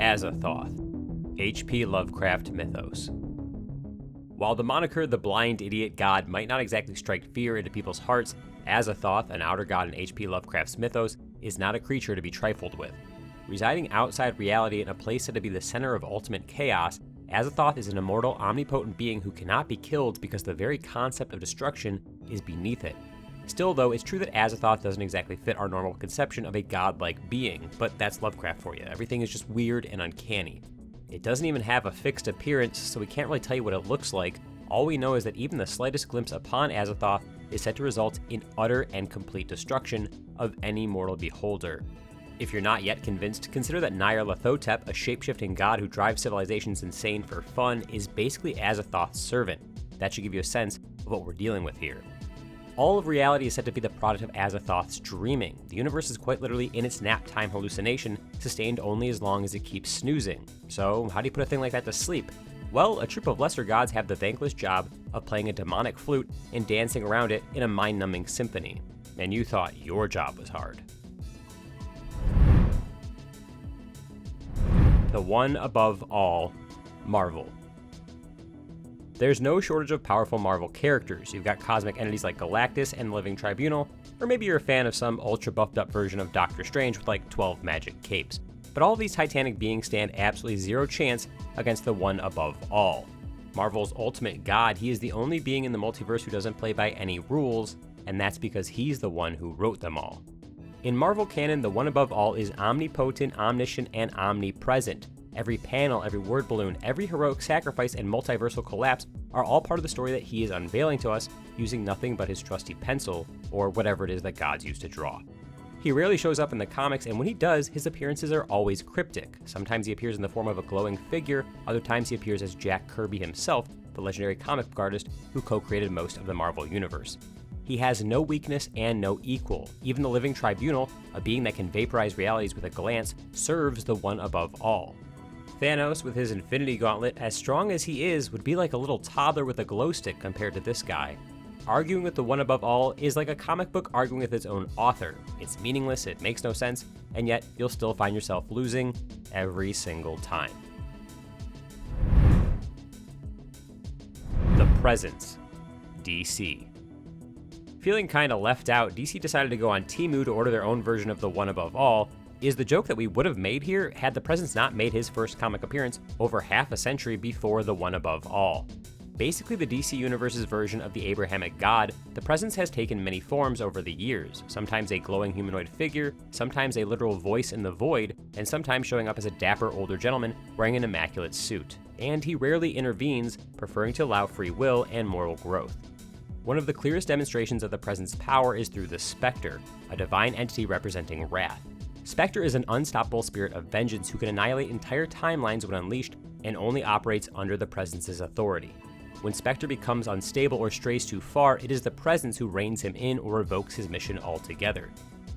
Azathoth, H.P. Lovecraft Mythos. While the moniker the Blind Idiot God might not exactly strike fear into people's hearts, Azathoth, an outer god in H.P. Lovecraft's Mythos, is not a creature to be trifled with. Residing outside reality in a place said to be the center of ultimate chaos, Azathoth is an immortal, omnipotent being who cannot be killed because the very concept of destruction is beneath it. Still, though, it's true that Azathoth doesn't exactly fit our normal conception of a godlike being, but that's Lovecraft for you. Everything is just weird and uncanny. It doesn't even have a fixed appearance, so we can't really tell you what it looks like. All we know is that even the slightest glimpse upon Azathoth is said to result in utter and complete destruction of any mortal beholder. If you're not yet convinced, consider that Nyarlathotep, a shape-shifting god who drives civilizations insane for fun, is basically Azathoth's servant. That should give you a sense of what we're dealing with here. All of reality is said to be the product of Azathoth's dreaming. The universe is quite literally in its nap-time hallucination, sustained only as long as it keeps snoozing. So, how do you put a thing like that to sleep? Well, a troupe of lesser gods have the thankless job of playing a demonic flute and dancing around it in a mind-numbing symphony. And you thought your job was hard. The one above all, Marvel. There's no shortage of powerful Marvel characters. You've got cosmic entities like Galactus and the Living Tribunal, or maybe you're a fan of some ultra buffed up version of Doctor Strange with like 12 magic capes. But all of these titanic beings stand absolutely zero chance against the one above all. Marvel's ultimate god, he is the only being in the multiverse who doesn't play by any rules, and that's because he's the one who wrote them all. In Marvel canon, the one above all is omnipotent, omniscient, and omnipresent. Every panel, every word balloon, every heroic sacrifice, and multiversal collapse are all part of the story that he is unveiling to us using nothing but his trusty pencil, or whatever it is that gods use to draw. He rarely shows up in the comics, and when he does, his appearances are always cryptic. Sometimes he appears in the form of a glowing figure, other times he appears as Jack Kirby himself, the legendary comic book artist who co-created most of the Marvel Universe. He has no weakness and no equal. Even the Living Tribunal, a being that can vaporize realities with a glance, serves the one above all. Thanos, with his Infinity Gauntlet, as strong as he is, would be like a little toddler with a glow stick compared to this guy. Arguing with the one above all is like a comic book arguing with its own author. It's meaningless, it makes no sense, and yet you'll still find yourself losing every single time. The Presence, DC. Feeling kinda left out, DC decided to go on Temu to order their own version of the one above all. Is the joke that we would have made here had the Presence not made his first comic appearance over half a century before the one above all. Basically the DC Universe's version of the Abrahamic god, the Presence has taken many forms over the years, sometimes a glowing humanoid figure, sometimes a literal voice in the void, and sometimes showing up as a dapper older gentleman wearing an immaculate suit. And he rarely intervenes, preferring to allow free will and moral growth. One of the clearest demonstrations of the Presence's power is through the Spectre, a divine entity representing wrath. Spectre is an unstoppable spirit of vengeance who can annihilate entire timelines when unleashed and only operates under the Presence's authority. When Spectre becomes unstable or strays too far, it is the Presence who reins him in or revokes his mission altogether.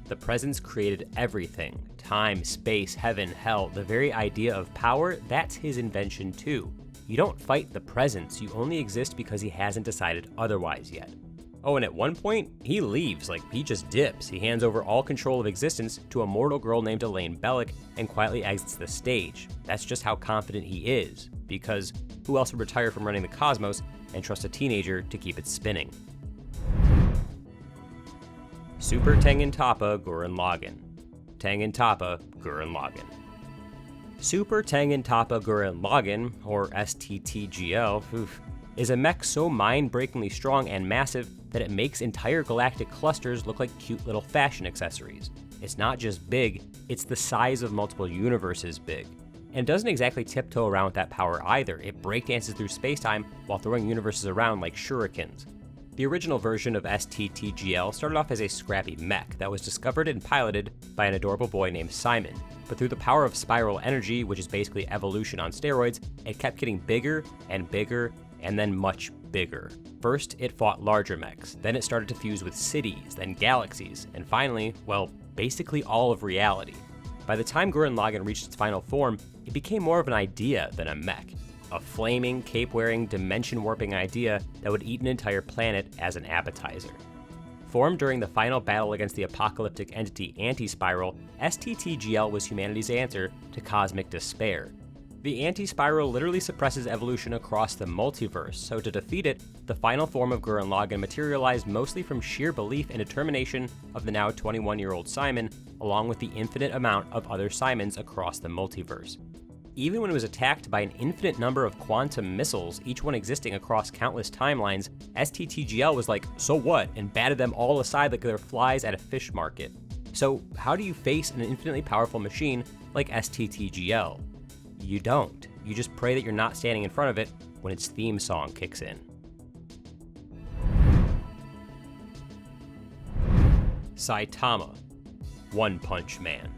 The Presence created everything. Time, space, heaven, hell, the very idea of power, that's his invention too. You don't fight the Presence, you only exist because he hasn't decided otherwise yet. Oh, and at one point, he leaves, like he just dips. He hands over all control of existence to a mortal girl named Elaine Bellick and quietly exits the stage. That's just how confident he is, because who else would retire from running the cosmos and trust a teenager to keep it spinning? Super Tengen Toppa Gurren Lagann. Tengen Toppa Gurren Lagann. Super Tengen Toppa Gurren Lagann, or STTGL, is a mech so mind-breakingly strong and massive that it makes entire galactic clusters look like cute little fashion accessories. It's not just big, it's the size of multiple universes big. And it doesn't exactly tiptoe around with that power either. It breakdances through space-time while throwing universes around like shurikens. The original version of STTGL started off as a scrappy mech that was discovered and piloted by an adorable boy named Simon. But through the power of spiral energy, which is basically evolution on steroids, it kept getting bigger and bigger and then much bigger. First, it fought larger mechs, then it started to fuse with cities, then galaxies, and finally, well, basically all of reality. By the time Gurren Lagann reached its final form, it became more of an idea than a mech. A flaming, cape-wearing, dimension-warping idea that would eat an entire planet as an appetizer. Formed during the final battle against the apocalyptic entity Anti-Spiral, STTGL was humanity's answer to cosmic despair. The Anti-Spiral literally suppresses evolution across the multiverse, so to defeat it, the final form of Gurren Lagann materialized mostly from sheer belief and determination of the now 21-year-old Simon, along with the infinite amount of other Simons across the multiverse. Even when it was attacked by an infinite number of quantum missiles, each one existing across countless timelines, STTGL was like, so what, and batted them all aside like they're flies at a fish market. So how do you face an infinitely powerful machine like STTGL? You don't. You just pray that you're not standing in front of it when its theme song kicks in. Saitama, One Punch Man.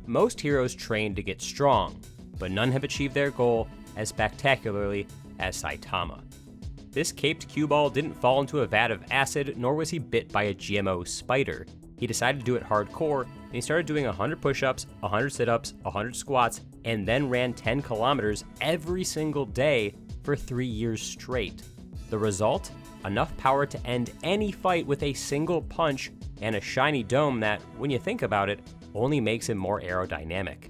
Most heroes train to get strong, but none have achieved their goal as spectacularly as Saitama. This caped cue ball didn't fall into a vat of acid, nor was he bit by a GMO spider. He decided to do it hardcore, and he started doing 100 push-ups, 100 sit-ups, 100 squats, and then ran 10 kilometers every single day for 3 years straight. The result? Enough power to end any fight with a single punch and a shiny dome that, when you think about it, only makes him more aerodynamic.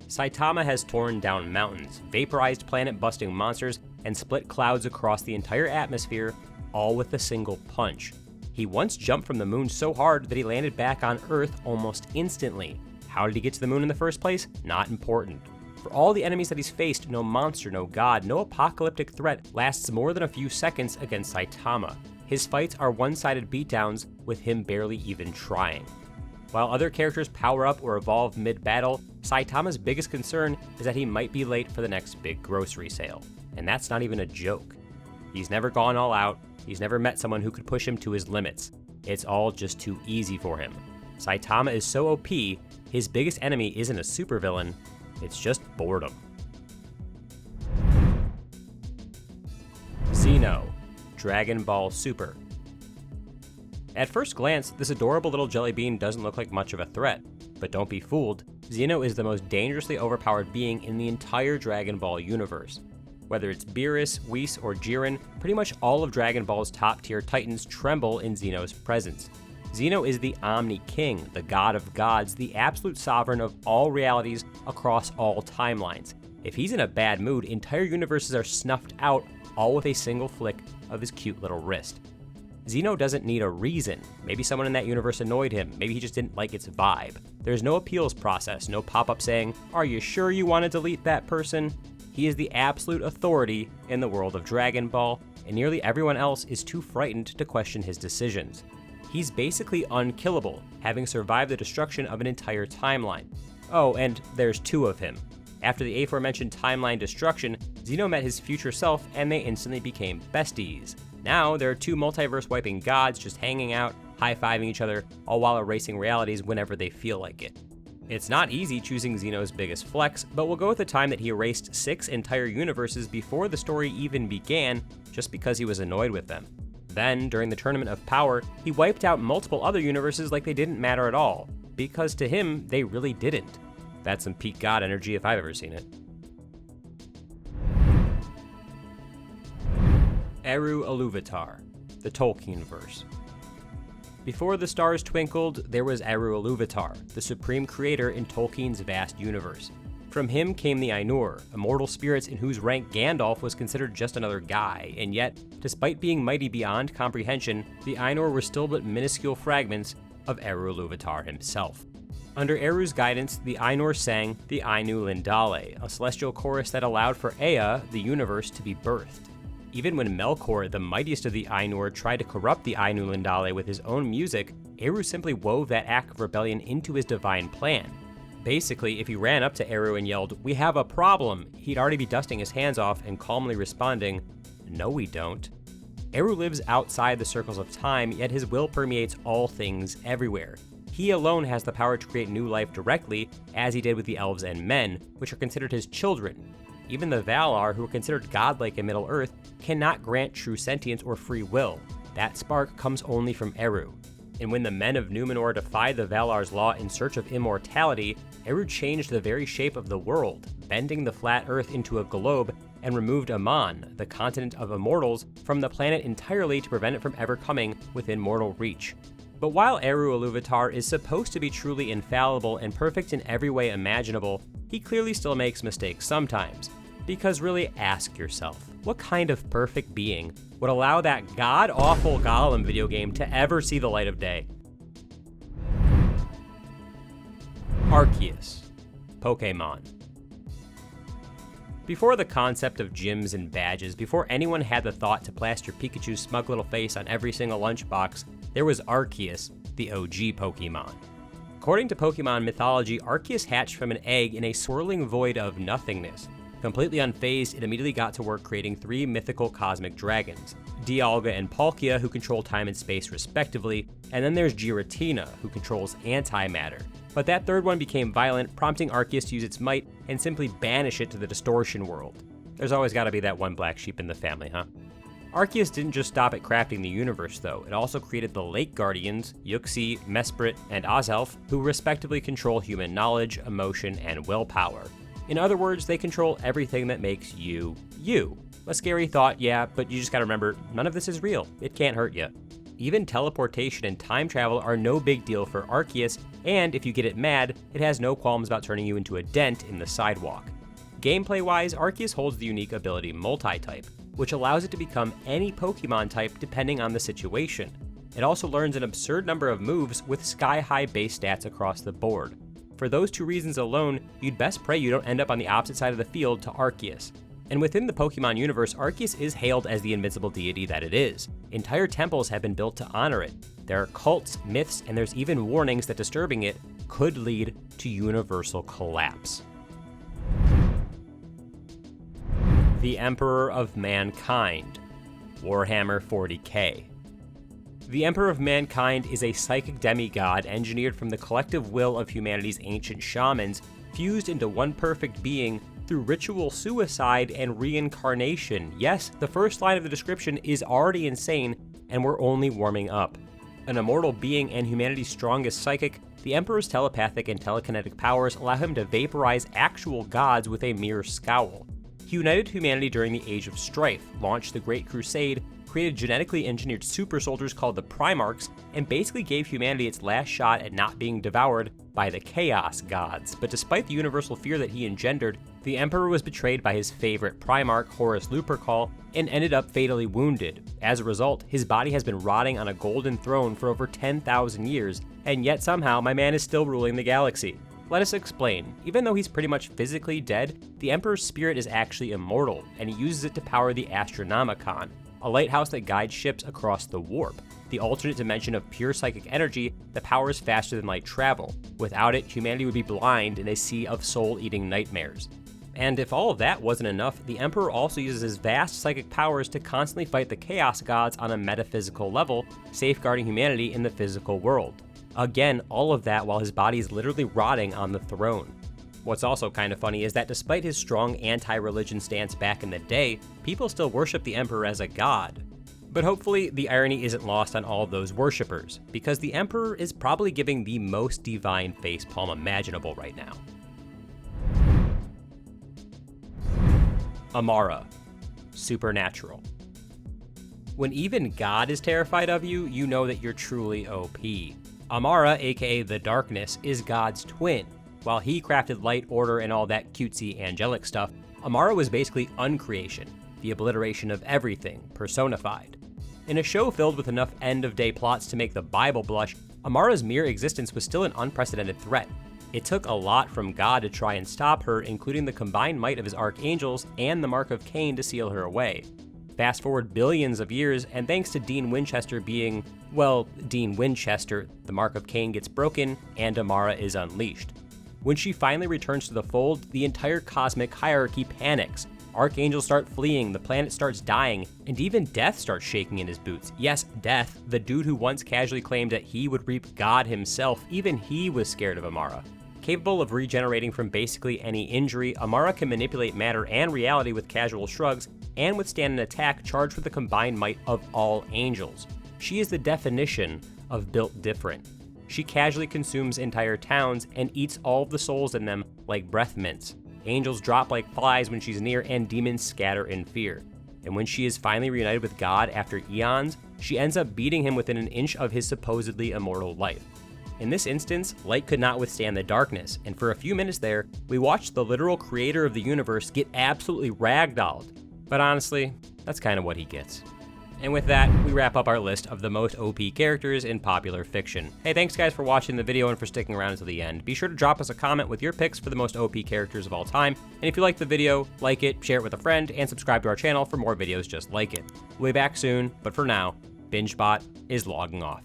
Saitama has torn down mountains, vaporized planet-busting monsters, and split clouds across the entire atmosphere, all with a single punch. He once jumped from the moon so hard that he landed back on Earth almost instantly. How did he get to the moon in the first place? Not important. For all the enemies that he's faced, no monster, no god, no apocalyptic threat lasts more than a few seconds against Saitama. His fights are one-sided beatdowns, with him barely even trying. While other characters power up or evolve mid-battle, Saitama's biggest concern is that he might be late for the next big grocery sale. And that's not even a joke. He's never gone all out, he's never met someone who could push him to his limits. It's all just too easy for him. Saitama is so OP, his biggest enemy isn't a supervillain, it's just boredom. Zeno, Dragon Ball Super. At first glance, this adorable little jelly bean doesn't look like much of a threat, but don't be fooled, Zeno is the most dangerously overpowered being in the entire Dragon Ball universe. Whether it's Beerus, Whis, or Jiren, pretty much all of Dragon Ball's top-tier titans tremble in Zeno's presence. Zeno is the Omni-King, the god of gods, the absolute sovereign of all realities across all timelines. If he's in a bad mood, entire universes are snuffed out, all with a single flick of his cute little wrist. Zeno doesn't need a reason. Maybe someone in that universe annoyed him, maybe he just didn't like its vibe. There's no appeals process, no pop-up saying, "Are you sure you want to delete that person?" He is the absolute authority in the world of Dragon Ball, and nearly everyone else is too frightened to question his decisions. He's basically unkillable, having survived the destruction of an entire timeline. Oh, and there's two of him. After the aforementioned timeline destruction, Zeno met his future self and they instantly became besties. Now, there are two multiverse-wiping gods just hanging out, high-fiving each other, all while erasing realities whenever they feel like it. It's not easy choosing Zeno's biggest flex, but we'll go with the time that he erased 6 entire universes before the story even began, just because he was annoyed with them. Then, during the Tournament of Power, he wiped out multiple other universes like they didn't matter at all, because to him, they really didn't. That's some peak god energy if I've ever seen it. Eru Ilúvatar, the Tolkien verse. Before the stars twinkled, there was Eru Ilúvatar, the supreme creator in Tolkien's vast universe. From him came the Ainur, immortal spirits in whose rank Gandalf was considered just another guy, and yet, despite being mighty beyond comprehension, the Ainur were still but minuscule fragments of Eru Ilúvatar himself. Under Eru's guidance, the Ainur sang the Ainu Lindale, a celestial chorus that allowed for Ea, the universe, to be birthed. Even when Melkor, the mightiest of the Ainur, tried to corrupt the Ainu Lindale with his own music, Eru simply wove that act of rebellion into his divine plan. Basically, if he ran up to Eru and yelled, "We have a problem," he'd already be dusting his hands off and calmly responding, "No, we don't." Eru lives outside the circles of time, yet his will permeates all things everywhere. He alone has the power to create new life directly, as he did with the elves and men, which are considered his children. Even the Valar, who are considered godlike in Middle-earth, cannot grant true sentience or free will. That spark comes only from Eru. And when the men of Numenor defied the Valar's law in search of immortality, Eru changed the very shape of the world, bending the flat earth into a globe and removed Amon, the continent of immortals, from the planet entirely to prevent it from ever coming within mortal reach. But while Eru Ilúvatar is supposed to be truly infallible and perfect in every way imaginable, he clearly still makes mistakes sometimes. Because really, ask yourself, what kind of perfect being would allow that god-awful Golem video game to ever see the light of day? Arceus, Pokémon. Before the concept of gyms and badges, before anyone had the thought to plaster Pikachu's smug little face on every single lunchbox, there was Arceus, the OG Pokemon. According to Pokemon mythology, Arceus hatched from an egg in a swirling void of nothingness. Completely unfazed, it immediately got to work creating 3 mythical cosmic dragons, Dialga and Palkia, who control time and space respectively, and then there's Giratina, who controls antimatter. But that third one became violent, prompting Arceus to use its might and simply banish it to the distortion world. There's always gotta be that one black sheep in the family, huh? Arceus didn't just stop at crafting the universe, though. It also created the Lake Guardians, Yuxi, Mesprit, and Azathoth, who respectively control human knowledge, emotion, and willpower. In other words, they control everything that makes you, you. A scary thought, yeah, but you just gotta remember, none of this is real. It can't hurt you. Even teleportation and time travel are no big deal for Arceus, and if you get it mad, it has no qualms about turning you into a dent in the sidewalk. Gameplay-wise, Arceus holds the unique ability Multi-Type, which allows it to become any Pokemon type depending on the situation. It also learns an absurd number of moves with sky-high base stats across the board. For those 2 reasons alone, you'd best pray you don't end up on the opposite side of the field to Arceus. And within the Pokemon universe, Arceus is hailed as the invincible deity that it is. Entire temples have been built to honor it. There are cults, myths, and there's even warnings that disturbing it could lead to universal collapse. The Emperor of Mankind, Warhammer 40k. The Emperor of Mankind is a psychic demigod engineered from the collective will of humanity's ancient shamans, fused into one perfect being through ritual suicide and reincarnation. Yes, the first line of the description is already insane, and we're only warming up. An immortal being and humanity's strongest psychic, the Emperor's telepathic and telekinetic powers allow him to vaporize actual gods with a mere scowl. He united humanity during the Age of Strife, launched the Great Crusade, created genetically engineered super soldiers called the Primarchs, and basically gave humanity its last shot at not being devoured by the Chaos Gods. But despite the universal fear that he engendered, the Emperor was betrayed by his favorite Primarch, Horus Lupercal, and ended up fatally wounded. As a result, his body has been rotting on a golden throne for over 10,000 years, and yet somehow my man is still ruling the galaxy. Let us explain. Even though he's pretty much physically dead, the Emperor's spirit is actually immortal, and he uses it to power the Astronomicon, a lighthouse that guides ships across the warp, the alternate dimension of pure psychic energy that powers faster than light travel. Without it, humanity would be blind in a sea of soul-eating nightmares. And if all of that wasn't enough, the Emperor also uses his vast psychic powers to constantly fight the Chaos Gods on a metaphysical level, safeguarding humanity in the physical world. Again, all of that while his body is literally rotting on the throne. What's also kind of funny is that despite his strong anti-religion stance back in the day, people still worship the Emperor as a god. But hopefully, the irony isn't lost on all of those worshippers, because the Emperor is probably giving the most divine facepalm imaginable right now. Amara, Supernatural. When even God is terrified of you, you know that you're truly OP. Amara, aka the Darkness, is God's twin. While he crafted light, order, and all that cutesy angelic stuff, Amara was basically uncreation, the obliteration of everything, personified. In a show filled with enough end-of-day plots to make the Bible blush, Amara's mere existence was still an unprecedented threat. It took a lot from God to try and stop her, including the combined might of his archangels and the Mark of Cain to seal her away. Fast forward billions of years, and thanks to Dean Winchester being, well, Dean Winchester, the Mark of Cain gets broken, and Amara is unleashed. When she finally returns to the fold, the entire cosmic hierarchy panics. Archangels start fleeing, the planet starts dying, and even Death starts shaking in his boots. Yes, Death, the dude who once casually claimed that he would reap God himself, even he was scared of Amara. Capable of regenerating from basically any injury, Amara can manipulate matter and reality with casual shrugs, and withstand an attack charged with the combined might of all angels. She is the definition of built different. She casually consumes entire towns and eats all of the souls in them like breath mints. angels drop like flies when she's near, and demons scatter in fear. And when she is finally reunited with God after eons, she ends up beating him within an inch of his supposedly immortal life. In this instance, light could not withstand the darkness, and for a few minutes there, we watched the literal creator of the universe get absolutely ragdolled. But honestly, that's kind of what he gets. And with that, we wrap up our list of the most OP characters in popular fiction. Hey, thanks guys for watching the video and for sticking around until the end. Be sure to drop us a comment with your picks for the most OP characters of all time. And if you liked the video, like it, share it with a friend, and subscribe to our channel for more videos just like it. We'll be back soon, but for now, BingeBot is logging off.